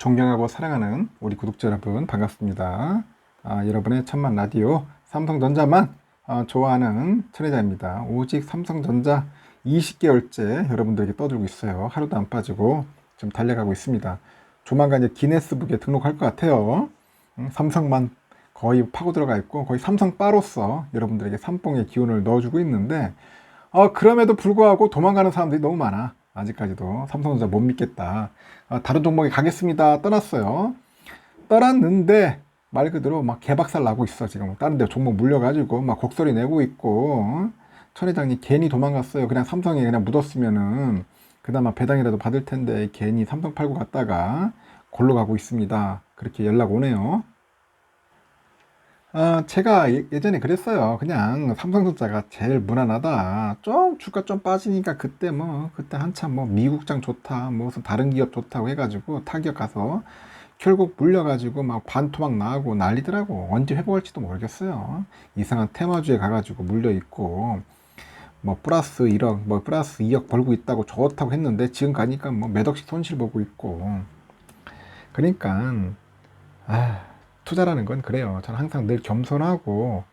존경하고 사랑하는 우리 구독자 여러분 반갑습니다. 여러분의 천만 라디오 삼성전자만 좋아하는 천혜자입니다. 오직 삼성전자 20개월째 여러분들에게 떠들고 있어요. 하루도 안 빠지고 지금 달려가고 있습니다. 조만간 이제 기네스북에 등록할 것 같아요. 삼성만 거의 파고 들어가 있고 거의 삼성바로서 여러분들에게 삼뽕의 기운을 넣어주고 있는데 그럼에도 불구하고 도망가는 사람들이 너무 많아. 아직까지도 삼성전자 못 믿겠다. 다른 종목에 가겠습니다. 떠났어요. 떠났는데 말 그대로 막 개박살 나고 있어. 지금 다른 데 종목 물려가지고 막 곡소리 내고 있고. 천 회장님 괜히 도망갔어요. 그냥 삼성에 그냥 묻었으면은 그나마 배당이라도 받을 텐데 괜히 삼성 팔고 갔다가 골로 가고 있습니다. 그렇게 연락 오네요. 제가 예전에 그랬어요. 그냥 삼성전자가 제일 무난하다. 좀 주가 좀 빠지니까 그때 한참 뭐 미국장 좋다, 뭐 무슨 다른 기업 좋다고 해가지고 타격 가서 결국 물려가지고 막 반토막 나고 난리더라고. 언제 회복할지도 모르겠어요. 이상한 테마주에 가가지고 물려있고, 뭐 플러스 1억, 뭐 플러스 2억 벌고 있다고 좋다고 했는데 지금 가니까 뭐 몇 억씩 손실 보고 있고. 그러니까 아, 투자라는 건 그래요. 저는 항상 늘 겸손하고,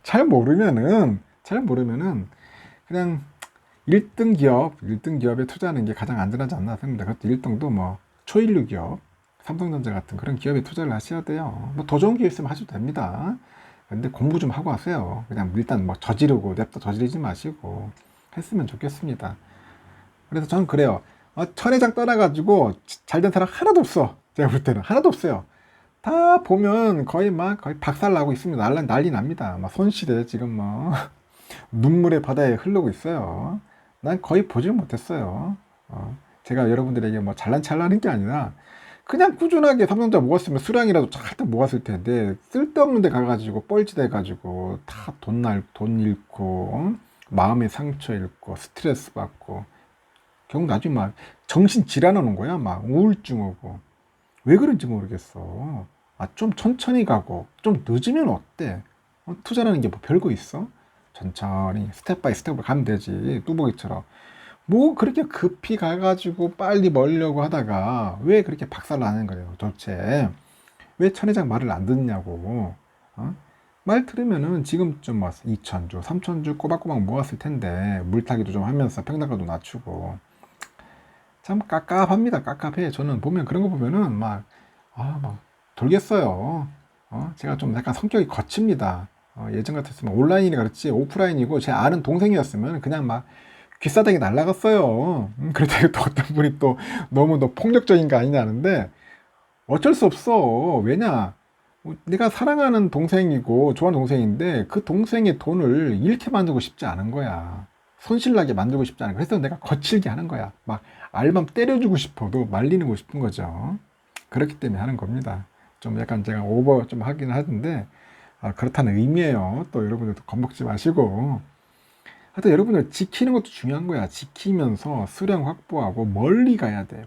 잘 모르면은, 그냥 1등 기업, 1등 기업에 투자하는 게 가장 안전하지 않나 생각합니다. 그것도 1등도 뭐, 초일류 기업, 삼성전자 같은 그런 기업에 투자를 하셔야 돼요. 뭐, 더 좋은 기업 있으면 하셔도 됩니다. 근데 공부 좀 하고 하세요. 그냥 일단 뭐 저지르고, 냅다 저지르지 마시고, 했으면 좋겠습니다. 그래서 저는 그래요. 천회장 떠나가지고 잘 된 사람 하나도 없어. 제가 볼 때는 하나도 없어요. 다 보면 거의 박살 나고 있습니다. 난리 납니다. 막 손실에 지금 뭐 눈물의 바다에 흐르고 있어요. 난 거의 보질 못했어요. 제가 여러분들에게 뭐 잘난 찰나는 게 아니라 그냥 꾸준하게 삼성전자 모았으면 수량이라도 잘 모았을 텐데 쓸데없는 데 가가지고 뻘짓해 가지고 다 돈 잃고 마음의 상처 잃고 스트레스 받고 결국 나중에 막 정신 질환하는 거야. 막 우울증 오고 왜 그런지 모르겠어. 좀 천천히 가고, 좀 늦으면 어때? 투자라는 게 뭐 별거 있어? 천천히, 스텝 바이 스텝으로 가면 되지. 뚜벅이처럼. 뭐 그렇게 급히 가가지고 빨리 멀려고 하다가 왜 그렇게 박살 나는 거예요, 도대체? 왜 천회장 말을 안 듣냐고. 어? 말 들으면은 지금쯤 뭐 2천주, 3천주 꼬박꼬박 모았을 텐데, 물타기도 좀 하면서 평단가도 낮추고. 참 깝깝합니다. 깝깝해. 저는 보면 그런 거 보면은 막 돌겠어요. 제가 좀 약간 성격이 거칩니다. 예전 같았으면 온라인이 그렇지 오프라인이고 제 아는 동생이었으면 그냥 막 귀싸대기 날라갔어요. 그랬더니 또 어떤 분이 또 너무 너 폭력적인 거 아니냐는데 어쩔 수 없어. 왜냐? 내가 사랑하는 동생이고 좋아하는 동생인데 그 동생의 돈을 잃게 만들고 싶지 않은 거야. 손실나게 만들고 싶지 않은 거야. 그래서 내가 거칠게 하는 거야. 막 알밤 때려주고 싶어도 말리는 거 싶은 거죠. 그렇기 때문에 하는 겁니다. 좀 약간 제가 오버 좀 하긴 하던데 그렇다는 의미예요. 또 여러분들도 겁먹지 마시고 하여튼 여러분들 지키는 것도 중요한 거야. 지키면서 수량 확보하고 멀리 가야 돼.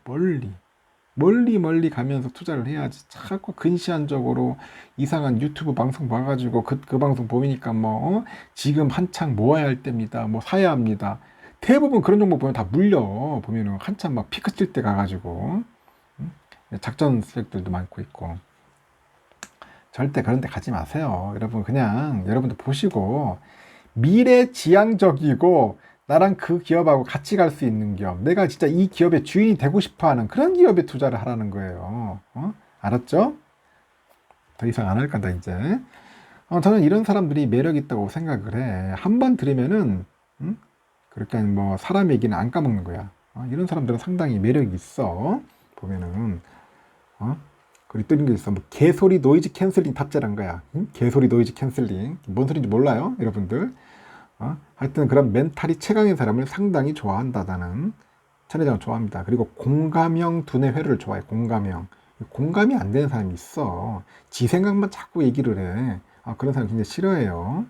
멀리 가면서 투자를 해야지. 자꾸 근시안적으로 이상한 유튜브 방송 봐가지고 그 방송 보니까 뭐 지금 한창 모아야 할 때입니다. 뭐 사야 합니다. 대부분 그런 정보 보면 다 물려. 보면은 한참 막 피크 칠 때 가가지고 작전 수익들도 많고 있고 절대 그런 데 가지 마세요. 여러분 그냥 여러분들 보시고 미래지향적이고 나랑 그 기업하고 같이 갈 수 있는 기업, 내가 진짜 이 기업의 주인이 되고 싶어 하는 그런 기업에 투자를 하라는 거예요. 알았죠? 더 이상 안 할 건다, 이제. 저는 이런 사람들이 매력 있다고 생각을 해. 한 번 들으면은, 그렇게 뭐, 사람 얘기는 안 까먹는 거야. 이런 사람들은 상당히 매력이 있어. 보면은, 그리고 또 이런 게 있어. 뭐, 개소리 노이즈 캔슬링 탑재란 거야. 개소리 노이즈 캔슬링. 뭔 소리인지 몰라요, 여러분들? 하여튼 그런 멘탈이 최강인 사람을 상당히 좋아한다는 천혜장을 좋아합니다. 그리고 공감형 두뇌 회로를 좋아해. 공감이 안 되는 사람이 있어. 지 생각만 자꾸 얘기를 해. 그런 사람 굉장히 싫어해요.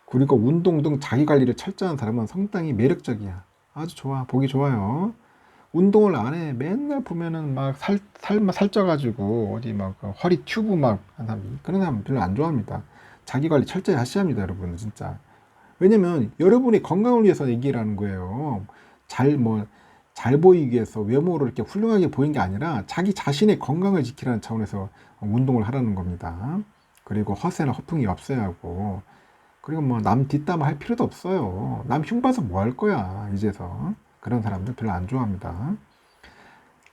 그리고 운동 등 자기 관리를 철저한 사람은 상당히 매력적이야. 아주 좋아. 보기 좋아요. 운동을 안 해. 맨날 보면은 막 살만 살쪄가지고 어디 막 허리 튜브 막 한 사람, 그런 사람 별로 안 좋아합니다. 자기 관리 철저히 하셔야 합니다, 여러분. 진짜. 왜냐면 여러분의 건강을 위해서 얘기를 하는 거예요. 잘 잘 보이기 위해서 외모로 이렇게 훌륭하게 보이는 게 아니라 자기 자신의 건강을 지키라는 차원에서 운동을 하라는 겁니다. 그리고 허세나 허풍이 없어야 하고, 그리고 뭐 남 뒷담화 할 필요도 없어요. 남 흉 봐서 뭐 할 거야, 이제서. 그런 사람들 별로 안 좋아합니다.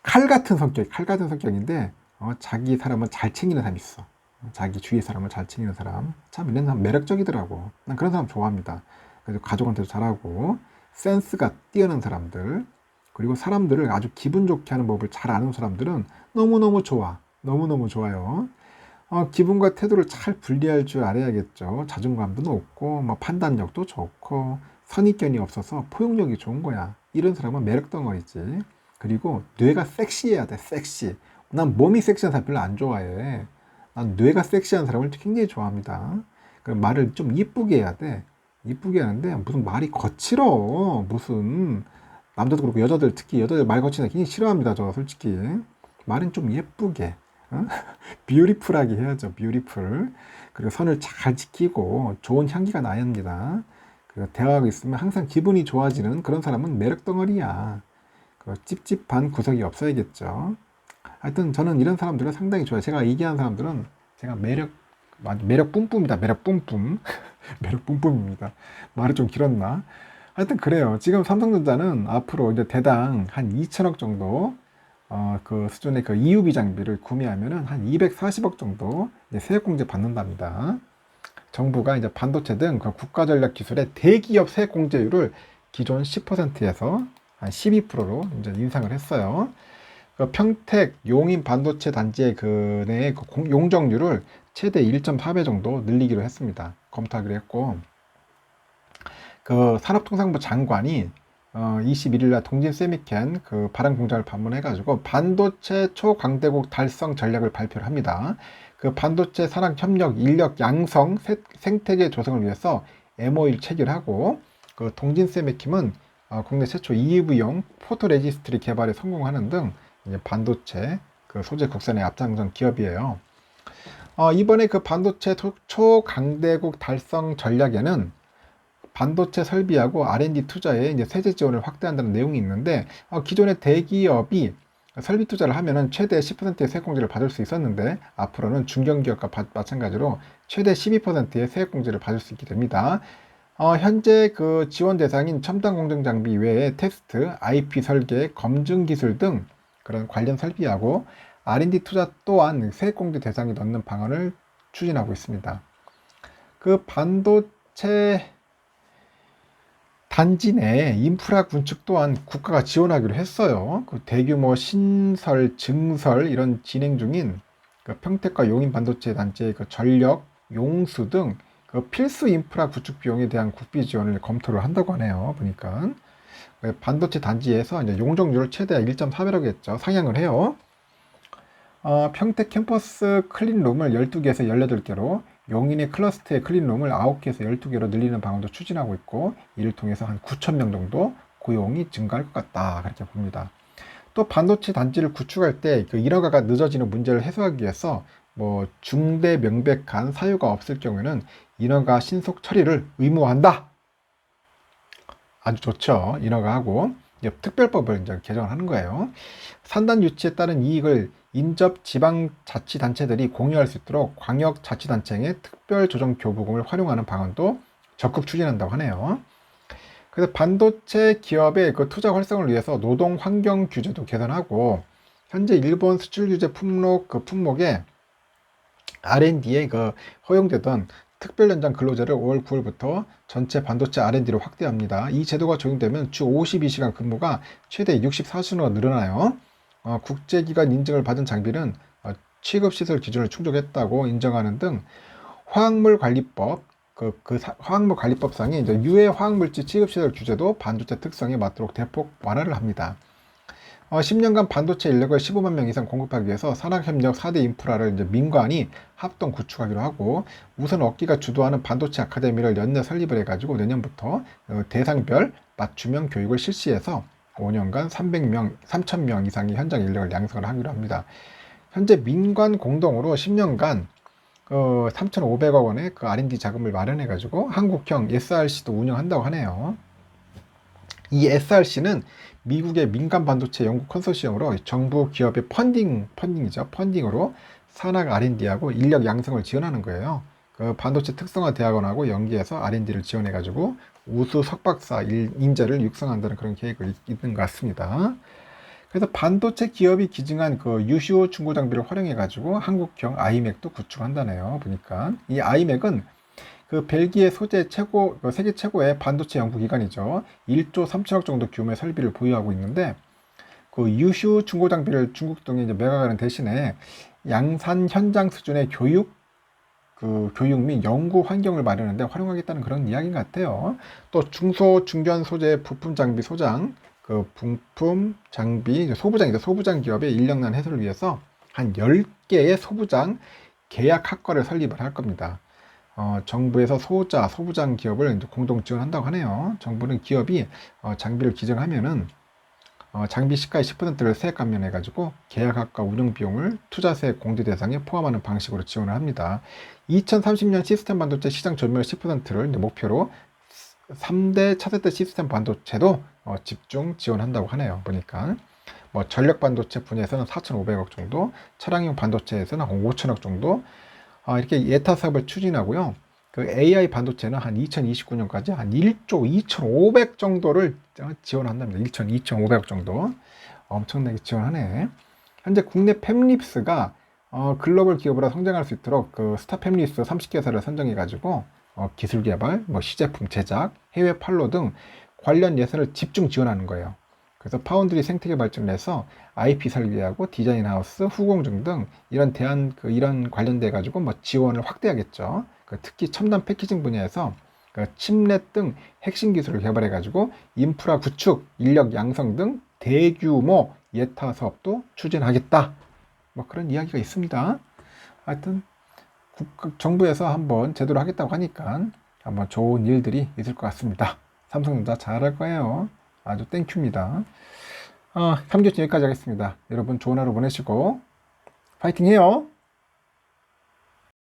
칼 같은 성격인데, 자기 사람은 잘 챙기는 사람이 있어. 자기 주위 사람을 잘 챙기는 사람. 참 이런 사람 매력적이더라고. 난 그런 사람 좋아합니다. 그래서 가족한테도 잘하고, 센스가 뛰어난 사람들, 그리고 사람들을 아주 기분 좋게 하는 법을 잘 아는 사람들은 너무너무 좋아. 너무너무 좋아요. 기분과 태도를 잘 분리할 줄 알아야겠죠. 자존감도 높고, 뭐 판단력도 좋고, 선입견이 없어서 포용력이 좋은 거야. 이런 사람은 매력 덩어리지. 그리고 뇌가 섹시해야 돼, 섹시. 난 몸이 섹시한 사람 별로 안 좋아해. 난 뇌가 섹시한 사람을 굉장히 좋아합니다. 그럼 말을 좀 이쁘게 해야 돼. 이쁘게 하는데 무슨 말이 거칠어. 무슨 남자도 그렇고 여자들, 특히 여자들 말 거치는 거 굉장히 싫어합니다. 저 솔직히. 말은 좀 예쁘게, 뷰티풀하게 해야죠. 뷰티풀. 그리고 선을 잘 지키고 좋은 향기가 나야 합니다. 그리고 대화하고 있으면 항상 기분이 좋아지는 그런 사람은 매력 덩어리야. 찝찝한 구석이 없어야겠죠. 하여튼 저는 이런 사람들을 상당히 좋아해요. 제가 얘기하는 사람들은 제가 매력 뿜뿜이다. 매력 뿜뿜. 매력 뿜뿜입니다. 말이 좀 길었나? 하여튼 그래요. 지금 삼성전자는 앞으로 이제 대당 한 2천억 정도 그 수준의 그 EUV 장비를 구매하면은 한 240억 정도 이제 세액공제 받는답니다. 정부가 이제 반도체 등 그 국가전략 기술의 대기업 세액공제율을 기존 10%에서 한 12%로 이제 인상을 했어요. 그 평택 용인 반도체 단지의 내 용적률을 최대 1.4배 정도 늘리기로 했습니다. 검토하기로 했고, 그 산업통상부 장관이 21일 날 동진 세미켄 그 발행 공장을 방문해가지고 반도체 초강대국 달성 전략을 발표를 합니다. 그 반도체 산학 협력 인력 양성 생태계 조성을 위해서 MOU를 체결하고, 그 동진 세미캠은 국내 최초 EUV용 포토레지스트리 개발에 성공하는 등 이제 반도체 그 소재 국산에 앞장선 기업이에요. 이번에 그 반도체 초강대국 달성 전략에는 반도체 설비하고 R&D 투자에 이제 세제 지원을 확대한다는 내용이 있는데, 기존의 대기업이 설비 투자를 하면은 최대 10%의 세액공제를 받을 수 있었는데, 앞으로는 중견기업과 마찬가지로 최대 12%의 세액공제를 받을 수 있게 됩니다. 현재 그 지원 대상인 첨단 공정 장비 외에 테스트, IP 설계, 검증 기술 등 그런 관련 설비하고 R&D 투자 또한 세액공제 대상에 넣는 방안을 추진하고 있습니다. 그 반도체 단지 내 인프라 군축 또한 국가가 지원하기로 했어요. 그 대규모 신설, 증설 이런 진행 중인 그 평택과 용인 반도체 단지의 그 전력, 용수 등 그 필수 인프라 구축 비용에 대한 국비 지원을 검토를 한다고 하네요. 보니까 반도체 단지에서 이제 용적률을 최대 1.4배라고 했죠. 상향을 해요. 평택 캠퍼스 클린룸을 12개에서 18개로, 용인의 클러스터의 클린룸을 9개에서 12개로 늘리는 방안도 추진하고 있고, 이를 통해서 한 9,000명 정도 고용이 증가할 것 같다, 그렇게 봅니다. 또 반도체 단지를 구축할 때 그 인허가가 늦어지는 문제를 해소하기 위해서 뭐 중대 명백한 사유가 없을 경우에는 인허가 신속 처리를 의무화한다. 아주 좋죠. 인허가하고 이제 특별법을 이제 개정하는 거예요. 산단 유치에 따른 이익을 인접 지방자치단체들이 공유할 수 있도록 광역자치단체의 특별조정교부금을 활용하는 방안도 적극 추진한다고 하네요. 그래서 반도체 기업의 그 투자 활성을 위해서 노동 환경 규제도 개선하고, 현재 일본 수출 규제 품목에 R&D에 그 허용되던 특별연장 근로제를 5월 9일부터 전체 반도체 R&D로 확대합니다. 이 제도가 적용되면 주 52시간 근무가 최대 64시간으로 늘어나요. 국제기관 인증을 받은 장비는 취급시설 기준을 충족했다고 인정하는 등 화학물관리법, 화학물관리법상의 이제 유해 화학물질 취급시설 규제도 반도체 특성에 맞도록 대폭 완화를 합니다. 10년간 반도체 인력을 15만 명 이상 공급하기 위해서 산학협력 4대 인프라를 이제 민관이 합동 구축하기로 하고, 우선 업계가 주도하는 반도체 아카데미를 연내 설립을 해가지고 내년부터 대상별 맞춤형 교육을 실시해서 5년간 3,000명 이상의 현장 인력을 양성을 하기로 합니다. 현재 민관 공동으로 10년간 3,500억 원의 그 R&D 자금을 마련해가지고 한국형 SRC도 운영한다고 하네요. 이 SRC는 미국의 민간 반도체 연구 컨소시엄으로 정부 기업의 펀딩이죠. 펀딩으로 산학 R&D하고 인력 양성을 지원하는 거예요. 그 반도체 특성화 대학원하고 연계해서 R&D를 지원해가지고 우수 석박사 인재를 육성한다는 그런 계획이 있는 것 같습니다. 그래서 반도체 기업이 기증한 그 유시오 중고 장비를 활용해가지고 한국형 아이맥도 구축한다네요. 보니까 이 아이맥은 그 벨기에 소재 최고, 세계 최고의 반도체 연구기관이죠. 1조 3천억 정도 규모의 설비를 보유하고 있는데, 그 유슈 중고 장비를 중국 등에 이제 매각하는 대신에 양산 현장 수준의 교육 및 연구 환경을 마련하는데 활용하겠다는 그런 이야기인 것 같아요. 또 중소, 중견 소재 부품 장비 소장, 그 부품 장비, 소부장 기업의 인력난 해소를 위해서 한 10개의 소부장 계약 학과를 설립을 할 겁니다. 정부에서 소부장 기업을 이제 공동 지원한다고 하네요. 정부는 기업이 장비를 기증하면은 장비 시가의 10%를 세액 감면해가지고 계약학과 운영 비용을 투자세 공제 대상에 포함하는 방식으로 지원을 합니다. 2030년 시스템 반도체 시장 점유율 10%를 목표로 3대 차세대 시스템 반도체도 집중 지원한다고 하네요. 보니까 뭐 전력 반도체 분야에서는 4,500억 정도, 차량용 반도체에서는 5천억 정도 이렇게 예타 사업을 추진하고요. 그 AI 반도체는 한 2029년까지 한 1조 2,500 정도를 지원한답니다. 2,500억 정도. 엄청나게 지원하네. 현재 국내 팹립스가 글로벌 기업으로 성장할 수 있도록 그 스타 팹립스 30개사를 선정해가지고 기술 개발, 뭐 시제품 제작, 해외 판로 등 관련 예산을 집중 지원하는 거예요. 그래서 파운드리 생태계 발전을 해서 IP 설계하고 디자인 하우스, 후공정 등 이런 관련돼 가지고 뭐 지원을 확대하겠죠. 특히 첨단 패키징 분야에서 칩넷 등 핵심 기술을 개발해 가지고 인프라 구축, 인력 양성 등 대규모 예타 사업도 추진하겠다. 뭐 그런 이야기가 있습니다. 하여튼 정부에서 한번 제대로 하겠다고 하니까 한번 좋은 일들이 있을 것 같습니다. 삼성전자 잘할 거예요. 아주 땡큐입니다. 3교시 여기까지 하겠습니다. 여러분 좋은 하루 보내시고 파이팅 해요.